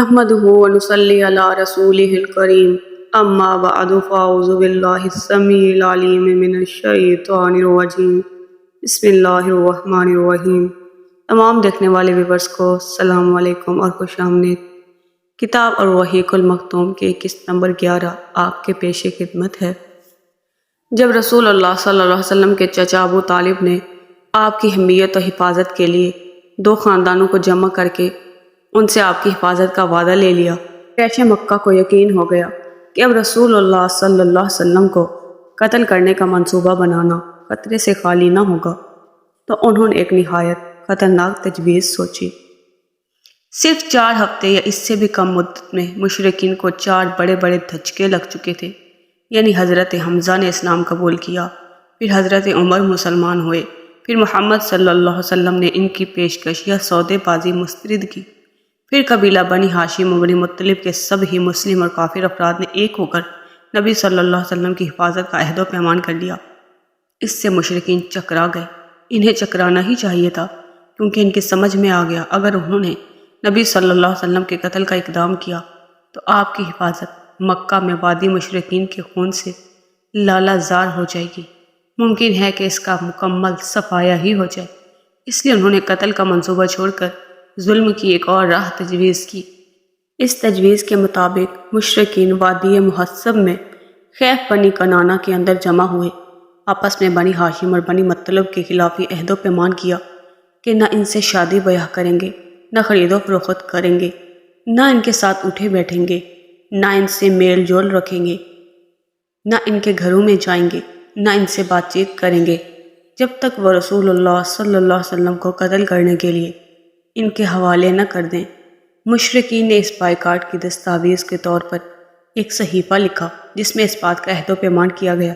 نحمده ونصلي على رسوله الكريم اما بعد فاعوذ بالله السميع العليم من الشیطان الرجیم بسم اللہ الرحمن الرحیم۔ تمام دیکھنے والے ویورز کو السلام علیکم اور خوش آمدید۔ کتاب الرحیق المختوم کے قسط نمبر 11 آپ کے پیش خدمت ہے۔ جب رسول اللہ صلی اللہ علیہ وسلم کے چچا ابو طالب نے آپ کی حمیت و حفاظت کے لیے دو خاندانوں کو جمع کر کے ان سے آپ کی حفاظت کا وعدہ لے لیا، قریش مکہ کو یقین ہو گیا کہ اب رسول اللہ صلی اللہ علیہ وسلم کو قتل کرنے کا منصوبہ بنانا خطرے سے خالی نہ ہوگا، تو انہوں نے ایک نہایت خطرناک تجویز سوچی۔ صرف 4 ہفتے یا اس سے بھی کم مدت میں مشرکین کو 4 بڑے بڑے دھچکے لگ چکے تھے، یعنی حضرت حمزہ نے اسلام قبول کیا، پھر حضرت عمر مسلمان ہوئے، پھر محمد صلی اللہ علیہ وسلم نے ان کی پیشکش یا سودے بازی مسترد کی، پھر قبیلہ بنی ہاشم و بنی مطلب کے سب ہی مسلم اور کافر افراد نے ایک ہو کر نبی صلی اللہ علیہ وسلم کی حفاظت کا عہد و پیمان کر لیا۔ اس سے مشرکین چکرا گئے۔ انہیں چکرانا ہی چاہیے تھا، کیونکہ ان کی سمجھ میں آ گیا اگر انہوں نے نبی صلی اللہ علیہ وسلم کے قتل کا اقدام کیا تو آپ کی حفاظت مکہ میں وادی مشرکین کے خون سے لالا زار ہو جائے گی، ممکن ہے کہ اس کا مکمل صفایا ہی ہو جائے۔ اس لیے انہوں نے قتل کا منصوبہ چھوڑ کر ظلم کی ایک اور راہ تجویز کی۔ اس تجویز کے مطابق مشرکین وادی محصب میں خیف بنی کنانہ کے اندر جمع ہوئے، آپس میں بنی ہاشم اور بنی مطلب کے خلاف یہ عہد و پیمان کیا کہ نہ ان سے شادی بیاہ کریں گے، نہ خرید و فروخت کریں گے، نہ ان کے ساتھ اٹھے بیٹھیں گے، نہ ان سے میل جول رکھیں گے، نہ ان کے گھروں میں جائیں گے، نہ ان سے بات چیت کریں گے، جب تک وہ رسول اللہ صلی اللہ علیہ وسلم کو قتل کرنے کے لیے ان کے حوالے نہ کر دیں۔ مشرکین نے اس بائیکاٹ کی دستاویز کے طور پر ایک صحیفہ لکھا جس میں اس بات کا عہد و پیمان کیا گیا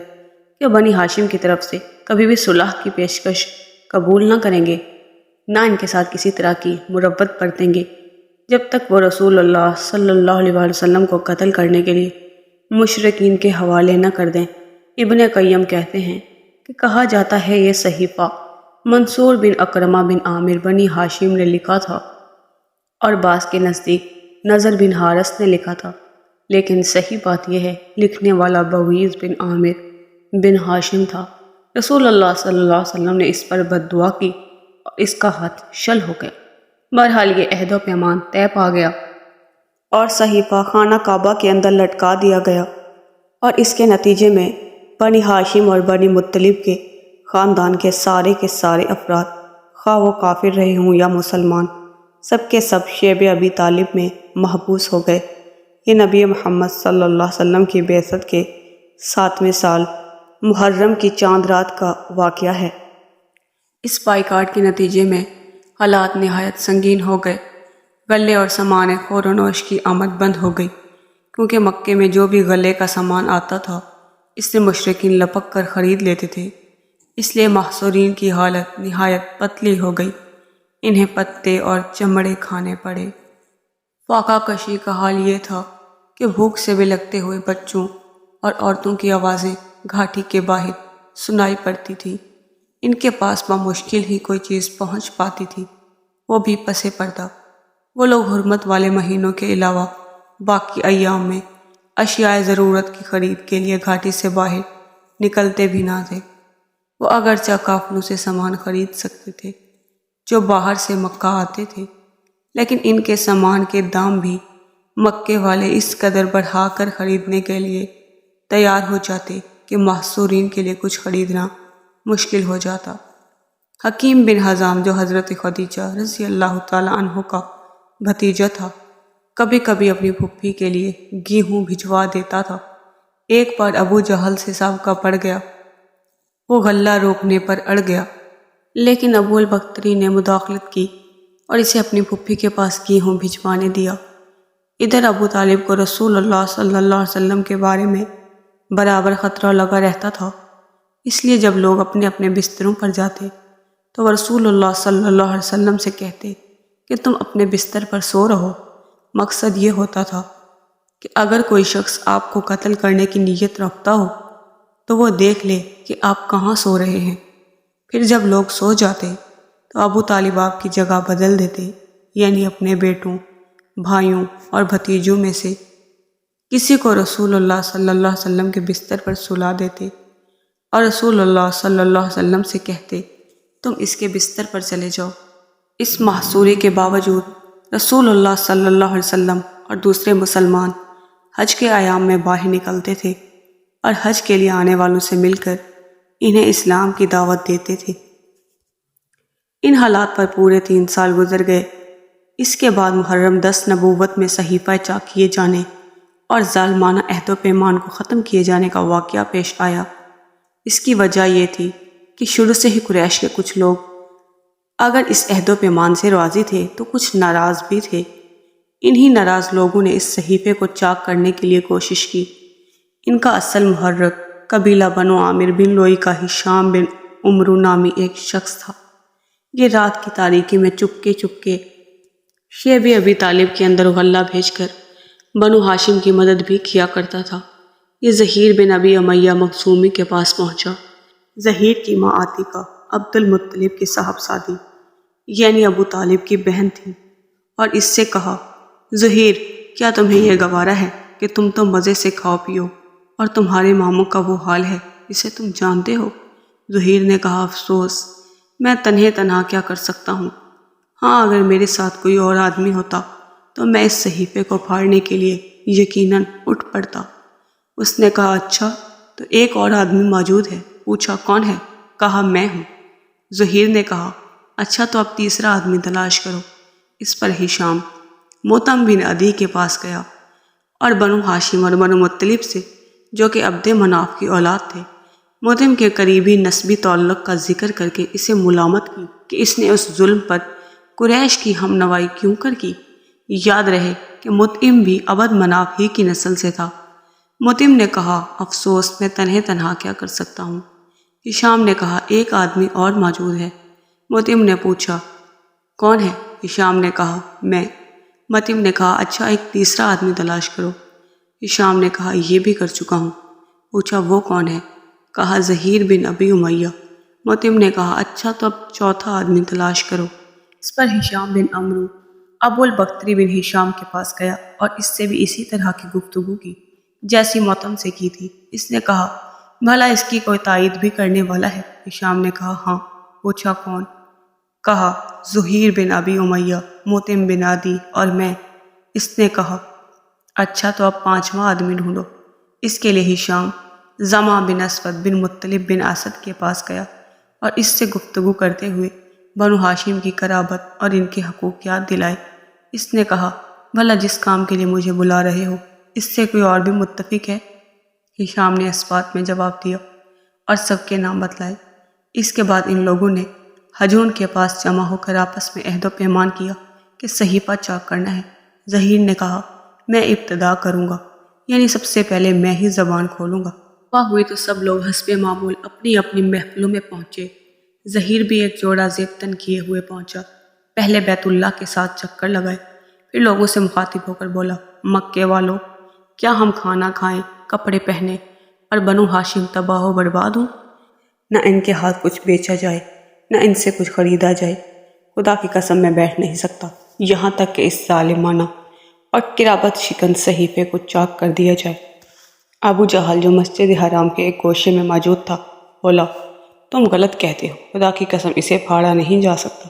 کہ بنی ہاشم کی طرف سے کبھی بھی صلح کی پیشکش قبول نہ کریں گے، نہ ان کے ساتھ کسی طرح کی مربت برتیں گے جب تک وہ رسول اللہ صلی اللہ علیہ وسلم کو قتل کرنے کے لیے مشرکین کے حوالے نہ کر دیں۔ ابن قیم کہتے ہیں کہ کہا جاتا ہے یہ صحیفہ منصور بن اکرمہ بن عامر بنی ہاشم نے لکھا تھا اور بعض کے نزدیک نضر بن حارث نے لکھا تھا، لیکن صحیح بات یہ ہے لکھنے والا بویز بن عامر بن ہاشم تھا۔ رسول اللہ صلی اللہ علیہ وسلم نے اس پر بد دعا کی اور اس کا ہاتھ شل ہو گیا۔ بہرحال یہ عہد و پیمان طے پا گیا اور صحیفہ خانہ کعبہ کے اندر لٹکا دیا گیا، اور اس کے نتیجے میں بنی ہاشم اور بنی مطلب کے خاندان کے سارے افراد، خواہ وہ کافر رہے ہوں یا مسلمان، سب کے سب شیب ابی طالب میں محبوس ہو گئے۔ یہ نبی محمد صلی اللہ علیہ وسلم کی بعثت کے 7ویں سال محرم کی چاند رات کا واقعہ ہے۔ اس بائیکاٹ کے نتیجے میں حالات نہایت سنگین ہو گئے۔ غلے اور سامان خور و نوش کی آمد بند ہو گئی، کیونکہ مکے میں جو بھی غلے کا سامان آتا تھا اس سے مشرکین لپک کر خرید لیتے تھے، اس لیے محصورین کی حالت نہایت پتلی ہو گئی۔ انہیں پتے اور چمڑے کھانے پڑے۔ فاقہ کشی کا حال یہ تھا کہ بھوک سے بلکتے ہوئے بچوں اور عورتوں کی آوازیں گھاٹی کے باہر سنائی پڑتی تھی۔ ان کے پاس بمشکل ہی کوئی چیز پہنچ پاتی تھی، وہ بھی پسے پردہ۔ وہ لوگ حرمت والے مہینوں کے علاوہ باقی ایام میں اشیاء ضرورت کی خرید کے لیے گھاٹی سے باہر نکلتے بھی نہ تھے۔ وہ اگرچہ قافلوں سے سامان خرید سکتے تھے جو باہر سے مکہ آتے تھے، لیکن ان کے سامان کے دام بھی مکے والے اس قدر بڑھا کر خریدنے کے لیے تیار ہو جاتے کہ محصورین کے لیے کچھ خریدنا مشکل ہو جاتا۔ حکیم بن حزام جو حضرت خدیجہ رضی اللہ تعالی عنہ کا بھتیجا تھا، کبھی کبھی اپنی پھپھی کے لیے گیہوں بھجوا دیتا تھا۔ ایک بار ابو جہل سے سابقہ پڑ گیا، وہ غلہ روکنے پر اڑ گیا، لیکن ابو البختری نے مداخلت کی اور اسے اپنی پھپھی کے پاس گیہوں بھجوانے دیا۔ ادھر ابو طالب کو رسول اللہ صلی اللہ علیہ وسلم کے بارے میں برابر خطرہ لگا رہتا تھا، اس لیے جب لوگ اپنے اپنے بستروں پر جاتے تو وہ رسول اللہ صلی اللہ علیہ وسلم سے کہتے کہ تم اپنے بستر پر سو رہو۔ مقصد یہ ہوتا تھا کہ اگر کوئی شخص آپ کو قتل کرنے کی نیت رکھتا ہو تو وہ دیکھ لے کہ آپ کہاں سو رہے ہیں۔ پھر جب لوگ سو جاتے تو ابو طالب آپ کی جگہ بدل دیتے، یعنی اپنے بیٹوں بھائیوں اور بھتیجوں میں سے کسی کو رسول اللہ صلی اللہ علیہ وسلم کے بستر پر سلا دیتے اور رسول اللہ صلی اللہ علیہ وسلم سے کہتے تم اس کے بستر پر چلے جاؤ۔ اس محصورے کے باوجود رسول اللہ صلی اللہ علیہ وسلم اور دوسرے مسلمان حج کے ایام میں باہر نکلتے تھے اور حج کے لیے آنے والوں سے مل کر انہیں اسلام کی دعوت دیتے تھے۔ ان حالات پر پورے 3 سال گزر گئے۔ اس کے بعد محرم 10 نبوت میں صحیفہ چاک کیے جانے اور ظالمانہ عہد و پیمان کو ختم کیے جانے کا واقعہ پیش آیا۔ اس کی وجہ یہ تھی کہ شروع سے ہی قریش کے کچھ لوگ اگر اس عہد و پیمان سے راضی تھے تو کچھ ناراض بھی تھے۔ انہی ناراض لوگوں نے اس صحیفے کو چاک کرنے کے لیے کوشش کی۔ ان کا اصل محرک قبیلہ بنو عامر بن لوئی کا ہشام بن عمرو نامی ایک شخص تھا۔ یہ رات کی تاریکی میں چپکے چپکے شیب ابی طالب کے اندر غلہ بھیج کر بنو ہاشم کی مدد بھی کیا کرتا تھا۔ یہ زہیر بن ابی امیہ مخزومی کے پاس پہنچا۔ زہیر کی ماں عاتقہ عبد المطلب کی صاحبزادی یعنی ابو طالب کی بہن تھی، اور اس سے کہا زہیر کیا تمہیں یہ گوارا ہے کہ تم تو مزے سے کھاؤ پیو اور تمہارے ماموں کا وہ حال ہے جسے تم جانتے ہو؟ زہیر نے کہا افسوس، میں تنہا کیا کر سکتا ہوں؟ ہاں اگر میرے ساتھ کوئی اور آدمی ہوتا تو میں اس صحیفے کو پھاڑنے کے لیے یقیناً اٹھ پڑتا۔ اس نے کہا اچھا تو ایک اور آدمی موجود ہے؟ پوچھا کون ہے؟ کہا میں ہوں۔ زہیر نے کہا اچھا تو اب تیسرا آدمی تلاش کرو۔ اس پر ہشام موتم بن عدی کے پاس گیا اور بنو ہاشم اور بنو مطلب سے جو کہ عبد مناف کی اولاد تھے موتم کے قریبی نسبی تعلق کا ذکر کر کے اسے ملامت کی کہ اس نے اس ظلم پر قریش کی ہم نوائی کیوں کر کی۔ یاد رہے کہ مطعم بھی عبد مناف ہی کی نسل سے تھا۔ مطعم نے کہا افسوس، میں تنہا کیا کر سکتا ہوں۔ ہشام نے کہا ایک آدمی اور موجود ہے۔ مطعم نے پوچھا کون ہے؟ ہشام نے کہا میں۔ مطعم نے کہا اچھا ایک تیسرا آدمی تلاش کرو۔ ہشام نے کہا یہ بھی کر چکا ہوں۔ پوچھا وہ کون ہے؟ کہا زہیر بن ابی امیہ۔ مطعم نے کہا اچھا تو اب چوتھا آدمی تلاش کرو۔ اس پر ہشام بن عمرو ابو البختری بن ہشام کے پاس گیا اور اس سے بھی اسی طرح کی گفتگو کی جیسی مطعم سے کی تھی۔ اس نے کہا بھلا اس کی کوئی تائید بھی کرنے والا ہے؟ ہشام نے کہا ہاں۔ پوچھا کون؟ کہا زہیر بن ابی امیہ، مطعم بن عدی اور میں۔ اس نے کہا اچھا تو اب پانچواں آدمی ڈھونڈو۔ اس کے لیے ہشام زما بن اسود بن مطلب بن اسد کے پاس گیا اور اس سے گفتگو کرتے ہوئے بنو ہاشم کی قرابت اور ان کے حقوق یاد دلائے۔ اس نے کہا بھلا جس کام کے لیے مجھے بلا رہے ہو اس سے کوئی اور بھی متفق ہے؟ ہشام نے اس بات میں جواب دیا اور سب کے نام بتلائے۔ اس کے بعد ان لوگوں نے حجون کے پاس جمع ہو کر آپس میں عہد و پیمان کیا کہ صحیفہ چاک کرنا ہے۔ زہیر نے کہا میں ابتدا کروں گا، یعنی سب سے پہلے میں ہی زبان کھولوں گا۔ صبح ہوئی تو سب لوگ حسب معمول اپنی اپنی محفلوں میں پہنچے۔ زہیر بھی ایک جوڑا زیب تن کیے ہوئے پہنچا۔ پہلے بیت اللہ کے ساتھ چکر لگائے، پھر لوگوں سے مخاطب ہو کر بولا مکے والوں، کیا ہم کھانا کھائیں، کپڑے پہنے اور بنو ہاشم تباہ و برباد ہوں؟ نہ ان کے ہاتھ کچھ بیچا جائے نہ ان سے کچھ خریدا جائے۔ خدا کی قسم میں بیٹھ نہیں سکتا یہاں تک کہ اس ظالمانہ اور قرابت شکن صحیفے کو چاک کر دیا جائے۔ ابو جہل جو مسجد حرام کے ایک گوشے میں موجود تھا بولا تم غلط کہتے ہو، خدا کی قسم اسے پھاڑا نہیں جا سکتا۔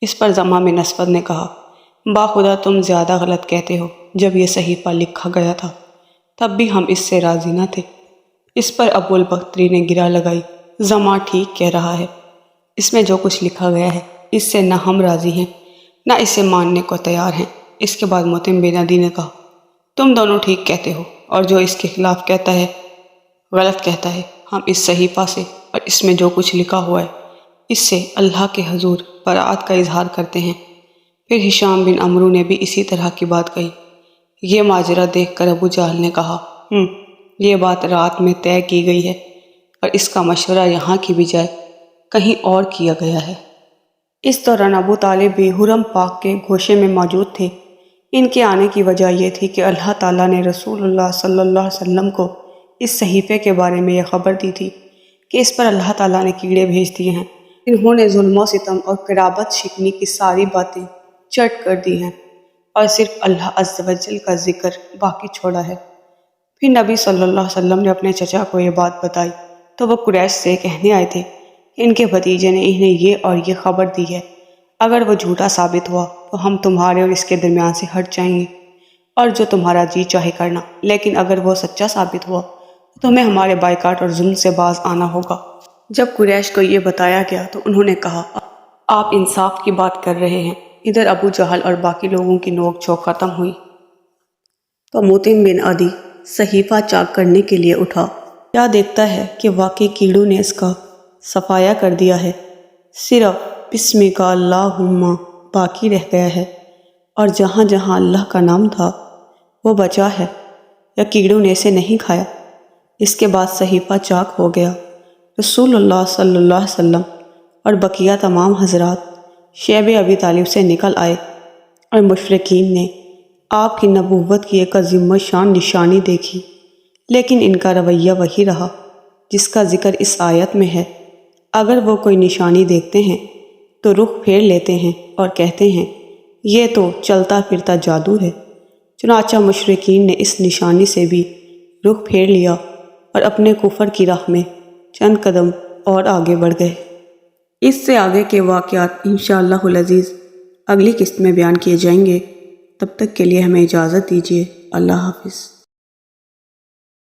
اس پر زما بن اسود نے کہا باخدا تم زیادہ غلط کہتے ہو، جب یہ صحیفہ لکھا گیا تھا تب بھی ہم اس سے راضی نہ تھے۔ اس پر ابو البختری نے گرہ لگائی زما ٹھیک کہہ رہا ہے، اس میں جو کچھ لکھا گیا ہے اس سے نہ ہم راضی ہیں نہ اسے ماننے کو تیار ہیں۔ اس کے بعد مطعم بن عدی نے کہا تم دونوں ٹھیک کہتے ہو اور جو اس کے خلاف کہتا ہے غلط کہتا ہے۔ ہم اس صحیفہ سے اور اس میں جو کچھ لکھا ہوا ہے اس سے اللہ کے حضور برات کا اظہار کرتے ہیں۔ پھر ہشام بن عمرو نے بھی اسی طرح کی بات کہی۔ یہ ماجرا دیکھ کر ابو جہل نے کہا یہ بات رات میں طے کی گئی ہے اور اس کا مشورہ یہاں کی بجائے کہیں اور کیا گیا ہے۔ اس دوران ابو طالب بھی حرم پاک کے گوشے میں موجود تھے۔ ان کے آنے کی وجہ یہ تھی کہ اللہ تعالیٰ نے رسول اللہ صلی اللہ علیہ وسلم کو اس صحیفے کے بارے میں یہ خبر دی تھی کہ اس پر اللہ تعالیٰ نے کیڑے بھیج دیے ہیں۔ انہوں نے ظلم و ستم اور قرابت شکنی کی ساری باتیں چٹ کر دی ہیں اور صرف اللہ عز و جل کا ذکر باقی چھوڑا ہے۔ پھر نبی صلی اللہ علیہ وسلم نے اپنے چچا کو یہ بات بتائی تو وہ قریش سے کہنے آئے تھے کہ ان کے بھتیجے نے انہیں یہ اور یہ خبر دی ہے، اگر وہ جھوٹا ثابت ہوا تو ہم تمہارے اور اس کے درمیان سے ہٹ جائیں گے اور جو تمہارا جی چاہے کرنا، لیکن اگر وہ سچا ثابت ہوا تو تمہیں ہمارے بائیکاٹ اور ظلم سے باز آنا ہوگا۔ جب قریش کو یہ بتایا گیا تو انہوں نے کہا آپ انصاف کی بات کر رہے ہیں۔ ادھر ابو جہل اور باقی لوگوں کی نوک جھونک ختم ہوئی تو مطعم بن عدی صحیفہ چاک کرنے کے لیے اٹھا۔ کیا دیکھتا ہے کہ واقعی کیڑوں نے اس کا صفایا کر دیا ہے، صرف بسم کا اللہم باقی رہ گیا ہے، اور جہاں جہاں اللہ کا نام تھا وہ بچا ہے، یا کیڑوں نے اسے نہیں کھایا۔ اس کے بعد صحیفہ چاک ہو گیا۔ رسول اللہ صلی اللہ علیہ وسلم اور بقیہ تمام حضرات شیب ابی طالب سے نکل آئے اور مشرکین نے آپ کی نبوت کی ایک عظیم شان نشانی دیکھی، لیکن ان کا رویہ وہی رہا جس کا ذکر اس آیت میں ہے۔ اگر وہ کوئی نشانی دیکھتے ہیں تو رخ پھیر لیتے ہیں اور کہتے ہیں یہ تو چلتا پھرتا جادو ہے۔ چنانچہ مشرکین نے اس نشانی سے بھی رخ پھیر لیا اور اپنے کفر کی راہ میں چند قدم اور آگے بڑھ گئے۔ اس سے آگے کے واقعات انشاءاللہ العزیز اگلی قسط میں بیان کیے جائیں گے۔ تب تک کے لیے ہمیں اجازت دیجیے۔ اللہ حافظ۔